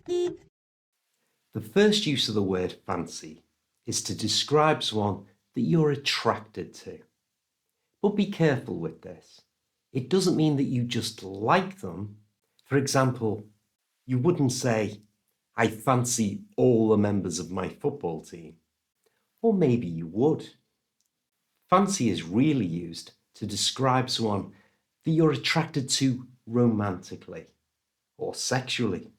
The first use of the word fancy is to describe someone that you're attracted to. But be careful with this. It doesn't mean that you just like them. For example, you wouldn't say, I fancy all the members of my football team. Or maybe you would. Fancy is really used to describe someone that you're attracted to romantically or sexually.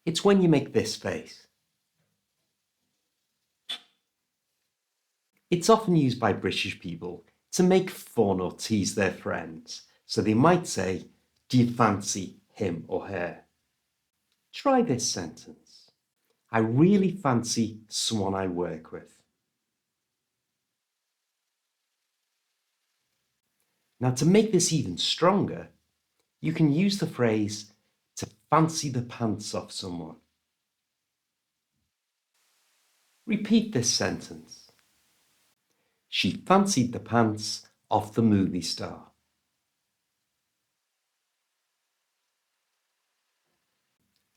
It's when you make this face. It's often used by British people to make fun or tease their friends. So they might say, do you fancy him or her? Try this sentence. I really fancy someone I work with. Now, to make this even stronger, you can use the phrase to fancy the pants off someone. Repeat this sentence. She fancied the pants off the movie star.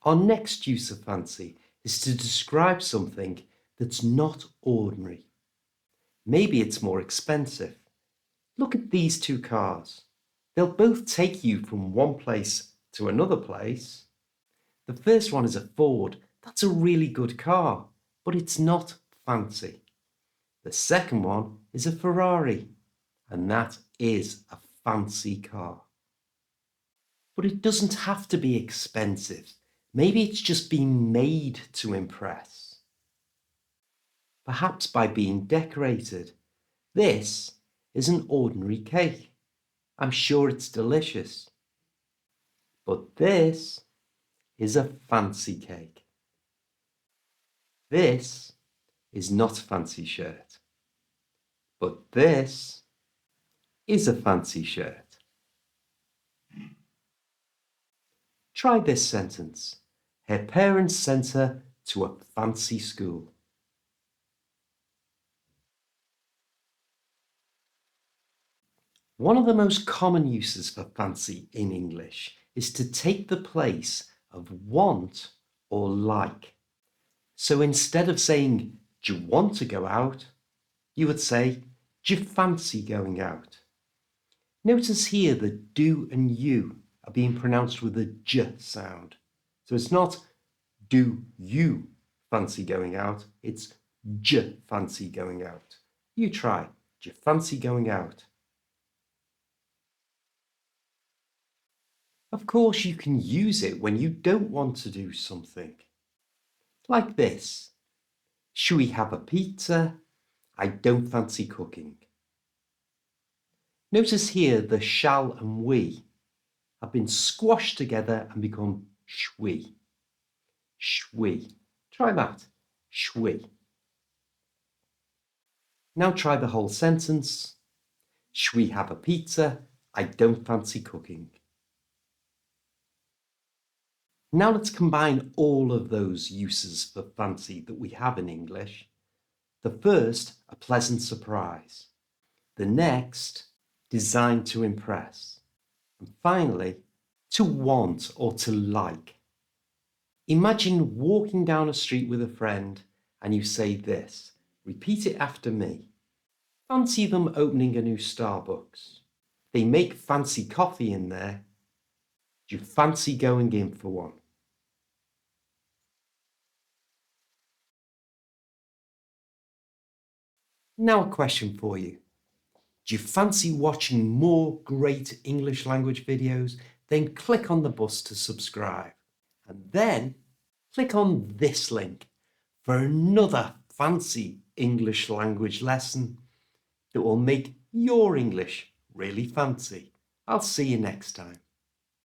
Our next use of fancy is to describe something that's not ordinary. Maybe it's more expensive. Look at these two cars. They'll both take you from one place to another place. The first one is a Ford. That's a really good car, but it's not fancy. The second one is a Ferrari, and that is a fancy car. But it doesn't have to be expensive. Maybe it's just been made to impress. Perhaps by being decorated. This is an ordinary cake. I'm sure it's delicious. But this is a fancy cake. This is not a fancy shirt. But this is a fancy shirt. Try this sentence. Her parents sent her to a fancy school. One of the most common uses for fancy in English is to take the place of want or like. So instead of saying, do you want to go out? You would say, do you fancy going out? Notice here that do and you are being pronounced with a j sound. So it's not do you fancy going out, it's j fancy going out. You try, do you fancy going out? Of course, you can use it when you don't want to do something. Like this. Should we have a pizza? I don't fancy cooking. Notice here the shall and we have been squashed together and become shwe. Shwe. Try that. Shwe. Now try the whole sentence. Should we have a pizza? I don't fancy cooking. Now let's combine all of those uses for fancy that we have in English. The first, a pleasant surprise. The next, designed to impress. And finally, to want or to like. Imagine walking down a street with a friend and you say this. Repeat it after me. Fancy them opening a new Starbucks. They make fancy coffee in there. Do you fancy going in for one? Now a question for you. Do you fancy watching more great English language videos? Then click on the bus to subscribe. And then click on this link for another fancy English language lesson that will make your English really fancy. I'll see you next time.